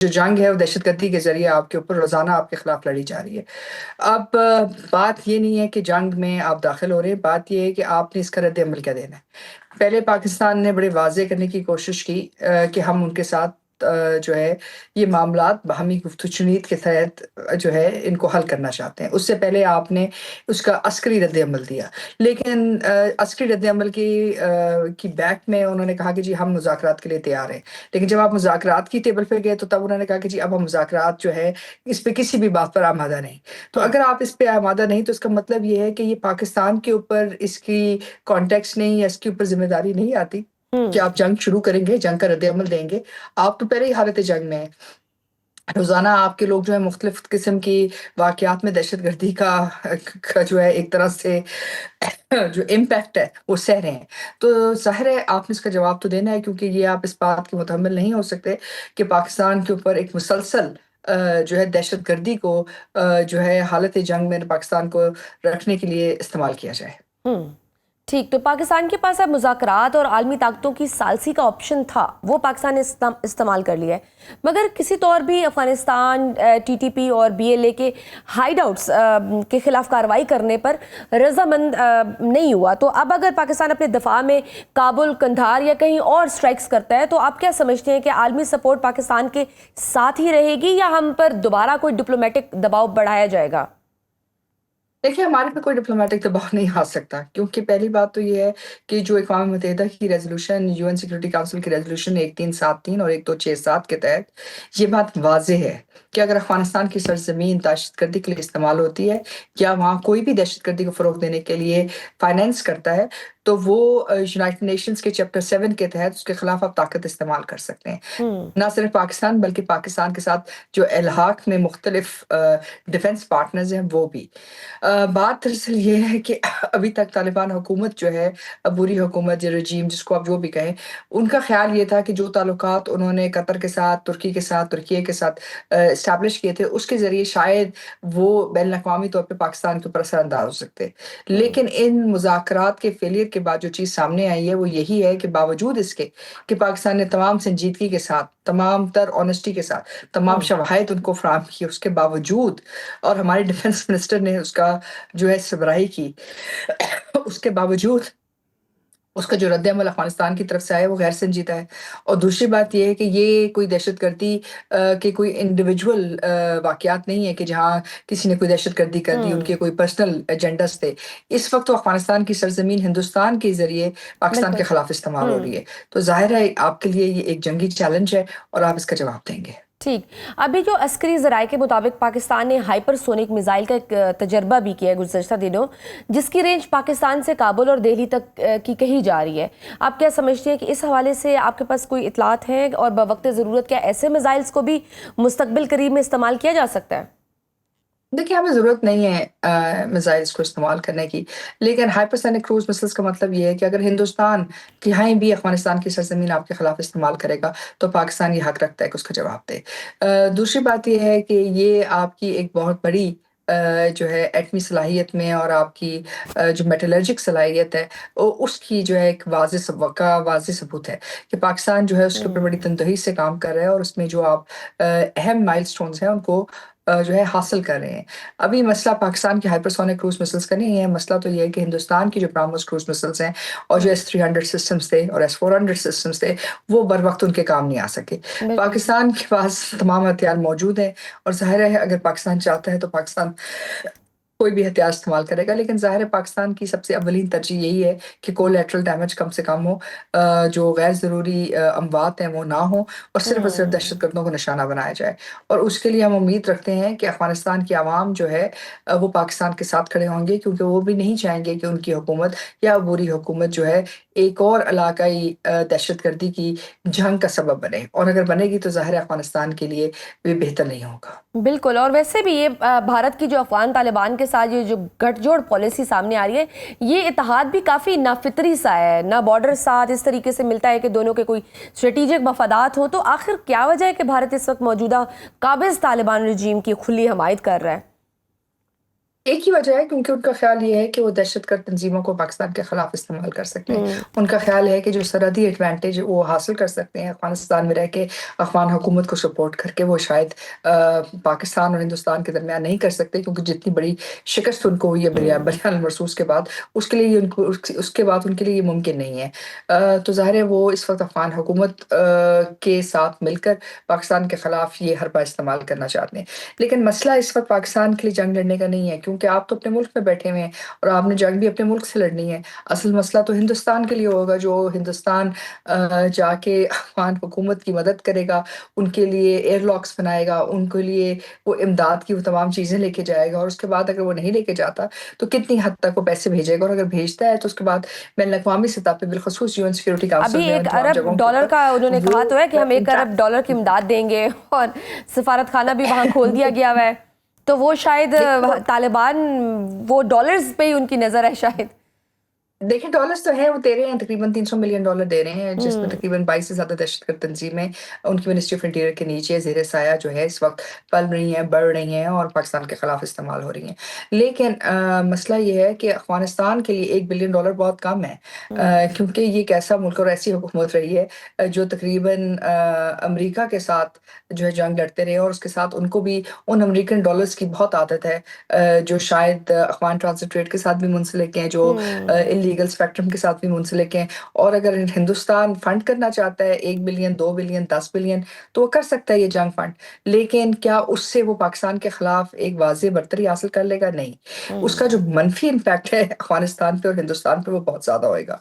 جو جنگ ہے وہ دہشت گردی کے ذریعے آپ کے اوپر روزانہ آپ کے خلاف لڑی جا رہی ہے۔ اب بات یہ نہیں ہے کہ جنگ میں آپ داخل ہو رہے ہیں، بات یہ ہے کہ آپ نے اس کا رد عمل کیا دینا ہے۔ پہلے پاکستان نے بڑے واضح کرنے کی کوشش کی کہ ہم ان کے ساتھ جو ہے یہ معاملات باہمی گفت و شنید کے تحت جو ہے ان کو حل کرنا چاہتے ہیں۔ اس سے پہلے آپ نے اس کا عسکری رد عمل دیا، لیکن عسکری رد عمل کی بیک میں انہوں نے کہا کہ جی ہم مذاکرات کے لیے تیار ہیں، لیکن جب آپ مذاکرات کی ٹیبل پہ گئے تو تب انہوں نے کہا کہ جی اب ہم مذاکرات جو ہے اس پہ کسی بھی بات پر آمادہ نہیں۔ تو اگر آپ اس پہ آمادہ نہیں تو اس کا مطلب یہ ہے کہ یہ پاکستان کے اوپر اس کی کانٹیکس نہیں یا اس کے اوپر ذمہ داری نہیں آتی کہ آپ جنگ شروع کریں گے، جنگ کا رد عمل دیں گے۔ آپ تو پہلے ہی حالت جنگ میں ہیں۔ روزانہ آپ کے لوگ جو ہے مختلف قسم کی واقعات میں دہشت گردی کا جو ہے ایک طرح سے جو امپیکٹ ہے وہ سہ رہے ہیں۔ تو ظاہر ہے آپ نے اس کا جواب تو دینا ہے، کیونکہ یہ آپ اس بات کے متحمل نہیں ہو سکتے کہ پاکستان کے اوپر ایک مسلسل جو ہے دہشت گردی کو جو ہے حالت جنگ میں پاکستان کو رکھنے کے لیے استعمال کیا جائے۔ ٹھیک، تو پاکستان کے پاس اب مذاکرات اور عالمی طاقتوں کی ثالثی کا آپشن تھا، وہ پاکستان نے استعمال کر لیا ہے، مگر کسی طور بھی افغانستان ٹی ٹی پی اور بی ایل اے کے ہائیڈ آؤٹس کے خلاف کارروائی کرنے پر رضامند نہیں ہوا۔ تو اب اگر پاکستان اپنے دفاع میں کابل، قندھار یا کہیں اور سٹرائکس کرتا ہے تو آپ کیا سمجھتے ہیں کہ عالمی سپورٹ پاکستان کے ساتھ ہی رہے گی یا ہم پر دوبارہ کوئی ڈپلومیٹک دباؤ بڑھایا جائے گا؟ دیکھیے، ہمارے پہ کوئی ڈپلومیٹک دباؤ نہیں آ سکتا، کیونکہ پہلی بات تو یہ ہے کہ جو اقوام متحدہ کی resolution, U N security council کی ریزولوشن 1373 اور 1267 کے تحت یہ بات واضح ہے کہ اگر افغانستان کی سرزمین دہشت گردی کے لیے استعمال ہوتی ہے یا وہاں کوئی بھی دہشت گردی کو فروغ دینے کے لیے فائنینس کرتا ہے تو وہ یونائٹڈ نیشنز کے چیپٹر 7 کے تحت اس کے خلاف آپ طاقت استعمال کر سکتے ہیں۔ نہ صرف پاکستان بلکہ پاکستان کے ساتھ جو الحاق میں مختلف ڈیفنس پارٹنرز ہیں وہ بھی۔ بات دراصل یہ ہے کہ ابھی تک طالبان حکومت جو ہے، عبوری حکومت یا رجیم جس کو آپ جو بھی کہیں، ان کا خیال یہ تھا کہ جو تعلقات انہوں نے قطر کے ساتھ، ترکی کے ساتھ، ترکیے کے ساتھ اسٹیبلش کیے تھے اس کے ذریعے شاید وہ بین الاقوامی طور پہ پاکستان کے اوپر اثر انداز ہو سکتے، لیکن ان مذاکرات کے فیلئر کے بعد جو چیز سامنے آئی ہے وہ یہی ہے کہ باوجود اس کے کہ پاکستان نے تمام سنجیدگی کے ساتھ، تمام تر آنیسٹی کے ساتھ تمام شواہد ان کو فراہم کی، اس کے باوجود، اور ہمارے ڈیفنس منسٹر نے اس کا جو ہے سربراہی کی، اس کے باوجود اس کا جو رد عمل افغانستان کی طرف سے آیا وہ غیر سنجیدہ ہے۔ اور دوسری بات یہ ہے کہ یہ کوئی دہشت گردی کے کوئی انڈیویجول واقعات نہیں ہے کہ جہاں کسی نے کوئی دہشت گردی کر دی، ان کے کوئی پرسنل ایجنڈاز تھے۔ اس وقت تو افغانستان کی سرزمین ہندوستان کے ذریعے پاکستان کے خلاف استعمال ہو رہی ہے، تو ظاہر ہے آپ کے لیے یہ ایک جنگی چیلنج ہے اور آپ اس کا جواب دیں گے۔ ٹھیک، ابھی جو عسکری ذرائع کے مطابق پاکستان نے ہائپر سونک میزائل کا ایک تجربہ بھی کیا ہے گزشتہ دنوں، جس کی رینج پاکستان سے کابل اور دہلی تک کی کہی جا رہی ہے۔ آپ کیا سمجھتے ہیں کہ اس حوالے سے آپ کے پاس کوئی اطلاعات ہیں، اور بوقت ضرورت کیا ایسے میزائلز کو بھی مستقبل قریب میں استعمال کیا جا سکتا ہے؟ دیکھیے، ہمیں ضرورت نہیں ہے میزائلز کو استعمال کرنے کی، لیکن ہائپرسونک کروز مسلس کا مطلب یہ ہے کہ اگر ہندوستان کہیں بھی افغانستان کی سرزمین آپ کے خلاف استعمال کرے گا تو پاکستان یہ حق رکھتا ہے کہ اس کا جواب دے۔ دوسری بات یہ ہے کہ یہ آپ کی ایک بہت بڑی جو ہے ایٹمی صلاحیت میں اور آپ کی جو میٹلرجک صلاحیت ہے اس کی جو ہے ایک واضح ثبوت ہے کہ پاکستان جو ہے اس کے اوپر بڑی تندہی سے کام کر رہا ہے، اور اس میں جو آپ اہم مائل سٹونز ہیں ان کو جو ہے حاصل کر رہے ہیں۔ ابھی مسئلہ پاکستان کے ہائپرسونک کروز مسلس کا نہیں ہے، مسئلہ تو یہ ہے کہ ہندوستان کی جو براموس کروز مسلس ہیں اور جو S-300 سسٹمز تھے اور S-400 سسٹمز تھے وہ بر وقت ان کے کام نہیں آ سکے۔ پاکستان کے پاس تمام ہتھیار موجود ہیں، اور ظاہر ہے اگر پاکستان چاہتا ہے تو پاکستان کوئی بھی ہتھیار استعمال کرے گا، لیکن ظاہر ہے پاکستان کی سب سے اولین ترجیح یہی ہے کہ کولیٹرل ڈیمیج کم سے کم ہو، جو غیر ضروری اموات ہیں وہ نہ ہوں، اور صرف دہشت گردوں کو نشانہ بنایا جائے۔ اور اس کے لیے ہم امید رکھتے ہیں کہ افغانستان کی عوام جو ہے وہ پاکستان کے ساتھ کھڑے ہوں گے، کیونکہ وہ بھی نہیں چاہیں گے کہ ان کی حکومت یا عبوری حکومت جو ہے ایک اور علاقائی دہشت گردی کی جنگ کا سبب بنے، اور اگر بنے گی تو ظاہر ہے افغانستان کے لیے بھی بہتر نہیں ہوگا۔ بالکل، اور ویسے بھی یہ بھارت کی جو افغان طالبان کے ساتھ یہ جو گٹھ جوڑ پالیسی سامنے آ رہی ہے، یہ اتحاد بھی کافی نافطری سا ہے، نہ بارڈر ساتھ اس طریقے سے ملتا ہے کہ دونوں کے کوئی اسٹریٹجک مفادات ہوں۔ تو آخر کیا وجہ ہے کہ بھارت اس وقت موجودہ قابض طالبان رجیم کی کھلی حمایت کر رہا ہے؟ एक ही वजह है क्योंकि उनका ख़्याल ये है कि वो दहशतगर्द तंज़ीमों को पाकिस्तान के ख़िलाफ़ इस्तेमाल कर सकते हैं। उनका ख़्याल है कि जो सरहदी एडवांटेज वो हासिल कर सकते हैं अफ़गानिस्तान में रह के, अफ़गान हुकूमत को सपोर्ट करके, वो शायद पाकिस्तान और हिंदुस्तान के दरमियान नहीं कर सकते, क्योंकि जितनी बड़ी शिकस्त उनको हुई है बरियान मरसूस के बाद, उसके लिए ये उनको उसके बाद उनके लिए ये मुमकिन नहीं है। तो ज़ाहिर है वो इस वक़्त अफ़गान हुकूमत के साथ मिलकर पाकिस्तान के ख़िलाफ़ ये हरबा इस्तेमाल करना चाहते हैं। लेकिन मसला इस वक़्त पाकिस्तान के लिए जंग लड़ने का नहीं है, क्योंकि आप तो अपने मुल्क में बैठे हुए हैं और आपने जंग भी अपने मुल्क से लड़नी है। असल मसला तो हिंदुस्तान के लिए होगा, जो हिंदुस्तान जाके अफ़गान हुकूमत की मदद करेगा, उनके लिए एयरलॉक्स बनाएगा, उनके लिए वो इमदाद की वो तमाम चीज़ें लेके जाएगा, और उसके बाद अगर वो नहीं लेके जाता, तो कितनी हद तक वो पैसे भेजेगा, और अगर भेजता है तो उसके बाद बैनुल अक़वामी सतह पे बिलख़ुसूस यूएन सिक्योरिटी काउंसिल अभी में और एक तमाम अरब जगहों के डॉलर ऊपर का उन्होंने वो कहा तो है कि हम 1 अरब डॉलर की इंटरैक्ट इमदाद देंगे, और सफारत खाना भी वहाँ खोल दिया गया हुआ है। तो वो शायद तालिबान, वो डॉलर्स पे ही उनकी नज़र है शायद। देखिए, डॉलर्स तो हैं, वो दे रहे हैं, तकरीबन $300 मिलियन दे रहे हैं, जिसमें हुँ। तकरीबन 22 से ज़्यादा दहशतगर्द तंज़ीमें उनकी मिनिस्ट्री ऑफ इंटीरियर के नीचे ज़ेर साया जो है इस वक़्त पल रही हैं, बढ़ रही हैं और पाकिस्तान के खिलाफ इस्तेमाल हो रही हैं। लेकिन मसला ये है कि अफ़गानिस्तान के लिए $1 बिलियन बहुत कम है, हुँ। क्योंकि ये एक ऐसा मुल्क और ऐसी हुकूमत रही है जो तकरीबन अमेरिका के साथ जो है जंग लड़ते रहे, और उसके साथ उनको भी उन अमेरिकन डॉलर्स की बहुत आदत है, जो शायद अफ़गान ट्रांज़िट ट्रेड के साथ भी मुंसलिक हैं, जो हुँ। इल्लीगल स्पेक्ट्रम के साथ भी मुंसलिक हैं। और अगर हिंदुस्तान फंड करना चाहता है 1 बिलियन, 2 बिलियन, 10 बिलियन, तो वो कर सकता है ये जंग फंड। लेकिन क्या उससे वो पाकिस्तान के खिलाफ एक वाज़ेह बढ़तरी हासिल कर लेगा? नहीं। हुँ। उसका जो मनफ़ी इम्पैक्ट है अफ़गानिस्तान पे और हिंदुस्तान पे, वो बहुत ज़्यादा होएगा।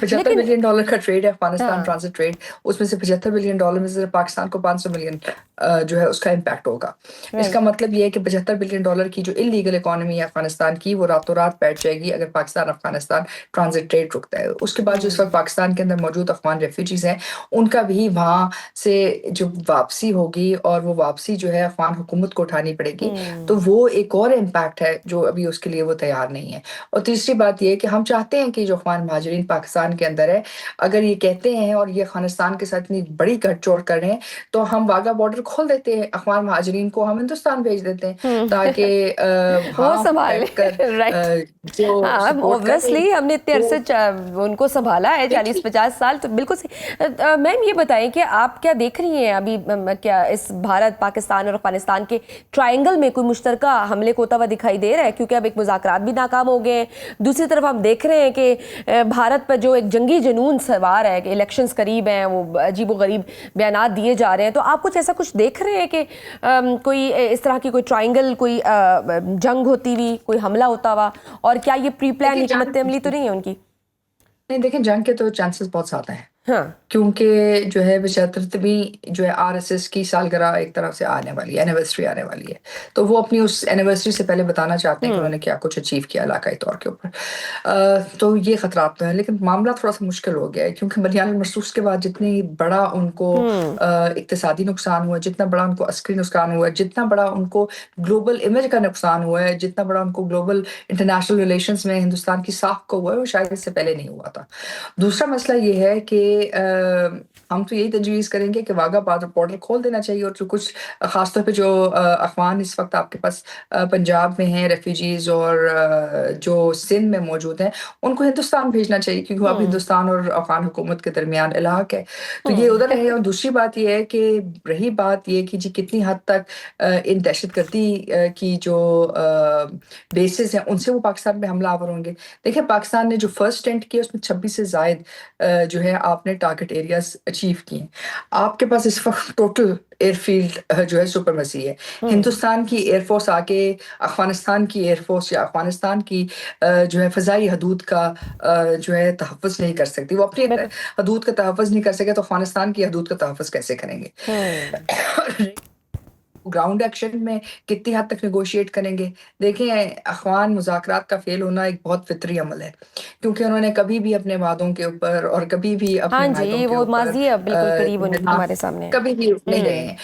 $75 लेकिन बिलियन का ट्रेड है अफ़गानिस्तान हाँ, ट्रांज़िट ट्रेड, उसमें से $75 बिलियन में से पाकिस्तान को 500 मिलियन जो है उसका इम्पैक्ट होगा। इसका राइट। मतलब ये है कि $75 बिलियन की जो इल्लीगल इकोनॉमी है अफ़गानिस्तान की, वो रातों-रात बैठ जाएगी अगर पाकिस्तान-अफ़गानिस्तान ट्रांज़िट ट्रेड रुकता है। उसके बाद जो इस वक़्त हुँ। पाकिस्तान के अंदर मौजूद अफ़गान रेफ्यूजीज़ हैं, उनका भी वहाँ से जो वापसी होगी, और वो वापसी जो है अफ़गान हुकूमत को उठानी पड़ेगी, तो हुँ। वो एक और इम्पैक्ट है जो अभी उसके लिए वो तैयार नहीं है। और तीसरी बात ये है कि हम चाहते हैं कि जो अफ़गान महाजिरीन पाकिस्तान के अंदर है, अगर ये कहते हैं और ये अफ़गानिस्तान के साथ इतनी बड़ी गठजोड़ कर रहे हैं, तो हम वाघा बॉर्डर खोल देते हैं, अफ़गान महाजिरीन को हम हिंदुस्तान भेज देते हैं, हुँ। ताकि वो वहाँ संभाल बैठकर ले राइट। जो हाँ, सपोर्ट कर रहे हैं, ऑब्वियसली हमने इतने वो अरसे उनको संभाला है, देखिए 40-50 साल, तो बिल्कुल सही। मैम ये बताएं कि आप क्या देख रही हैं अभी, क्या इस भारत, पाकिस्तान और अफगानिस्तान के ट्रायंगल में कोई मुश्तरका हमले को होता हुआ दिखाई दे रहा है? क्योंकि अब एक मुज़ाकरात भी नाकाम हो गए हैं, दूसरी तरफ हम देख रहे हैं कि भारत पर जो एक जंगी जुनून सवार है कि इलेक्शंस करीब हैं, वो अजीबो-गरीब बयानात दिए जा रहे हैं, तो आप कुछ ऐसा कुछ देख रहे हैं कि कोई इस तरह की कोई ट्रायंगल, कोई जंग होती हुई, कोई हमला होता हुआ, और क्या ये प्री प्लान देखिए हिकमत अमली तो नहीं है उनकी? नहीं, देखिए जंग के तो चांसेस बहुत ज़्यादा हैं। हाँ। क्योंकि जो है 75वीं जो है आरएसएस की सालगिरह एक तरफ से आने वाली है, एनिवर्सरी आने वाली है। तो वो अपनी उस एनिवर्सरी से पहले बताना चाहते हैं कि हुँ। उन्होंने क्या कुछ अचीव किया इलाकाई तौर के ऊपर। तो ये खतरात तो हैं, लेकिन मामला थोड़ा-सा मुश्किल हो गया है, क्योंकि बलियान मरसूस के बाद जितनी बड़ा उनको हुँ। इक्तिसादी नुकसान हुआ है, जितना बड़ा उनको अस्करी नुकसान हुआ है, जितना बड़ा उनको ग्लोबल इमेज का नुकसान हुआ है, जितना बड़ा उनको ग्लोबल इंटरनेशनल रिलेशंस में हिंदुस्तान की साख को हुआ है, वो शायद इससे पहले नहीं हुआ था। दूसरा मसला ये है कि हम तो यही तजवीज़ करेंगे कि वाघा बॉर्डर खोल देना चाहिए, और जो कुछ ख़ास तौर पे जो अफ़गान इस वक़्त आपके पास पंजाब में हैं रेफ्यूजीज़, और जो सिंध में मौजूद हैं, उनको हिंदुस्तान भेजना चाहिए, क्योंकि अब हुँ। हिंदुस्तान और अफ़गान हुकूमत के दरमियान इलाक़ है। तो ये हुँ। उधर रहे, और दूसरी बात ये है कि रही बात ये कि जी कितनी हद तक इन दहशतगर्दी की जो बेसिस हैं, उनसे वो पाकिस्तान में हमलावर होंगे। देखिए, पाकिस्तान ने जो फर्स्ट अटेम्प्ट किया उसमें 26 से ज़ायद जो है आपने टारगेट एरियाज़ अचीव किए हैं। आपके पास इस वक़्त टोटल एयरफ़ील्ड जो है सुपरमसी है। हुँ। हिंदुस्तान की एयर फ़ोर्स आके अफ़गानिस्तान की एयर फ़ोर्स या अफ़गानिस्तान की जो है फ़ज़ाई हदूद का जो है तहफ़्फ़ुज़ नहीं कर सकती। वो अपनी बिल्कुल। हदूद का तहफ़्फ़ुज़ नहीं कर सके, तो अफ़गानिस्तान की हदूद का तहफ़्फ़ुज़ कैसे करेंगे? हुँ। ग्राउंड एक्शन में कितनी हद तक नेगोशिएट करेंगे? देखिए, अफ़गान मुज़ाकरात का फ़ेल होना एक बहुत फ़ितरी अमल है, क्योंकि उन्होंने कभी भी अपने वादों के ऊपर और कभी भी हाँ अपने माहदों जी, के वो ऊपर माज़ी अब बिल्कुल करीब जो है ना, हमारे सामने है। कभी भी नहीं रहे हुँ। हैं।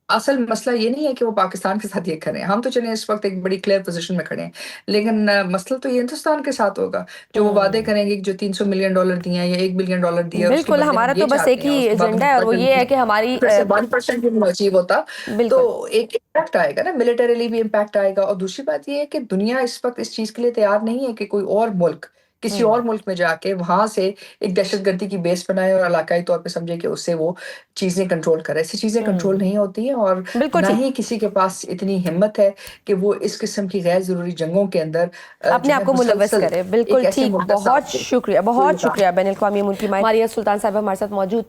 असल मसला ये नहीं है कि वो पाकिस्तान के साथ ये करें, हम तो चलें इस वक़्त एक बड़ी क्लियर पोज़ीशन में खड़े हैं। लेकिन मसला तो ये हिंदुस्तान के साथ होगा, जो वो वादे करेंगे कि जो $300 मिलियन दिए हैं या $1 बिलियन दिए हैं, उसके बिल्कुल, बदले हमारा हम ये तो बस एक चाहते हैं, ही उसके बाद एजेंडा है और वो ये है कि हमारी फिर से 1% भी नहीं अचीव होता, बिल्कुल तो एक इम्पैक्ट आएगा ना, मिलिटरीली भी इम्पैक्ट आएगा। और दूसरी बात ये है कि दुनिया इस वक़्त इस चीज़ के लिए तैयार नहीं है कि कोई और मुल्क, किसी और मुल्क में जाके वहाँ से एक दहशतगर्दी की बेस बनाए और इलाकाई तौर पे समझे कि उससे वो चीज़ें कंट्रोल करे। ऐसी चीज़ें कंट्रोल नहीं होती हैं और बिल्कुल ना ठीक। ही किसी के पास इतनी हिम्मत है कि वो इस किस्म की गैर ज़रूरी जंगों के अंदर अपने जो आप है को मुलव्वस मुसलसल करे। एक बिल्कुल ऐसे ठीक, मुल्क का साथ दे। तो ये बहुत बात शुक्रिया। बैनुल अक़वामी मुल्की माहिर मारिया सुल्तान साहिबा हमारे साथ मौजूद थी।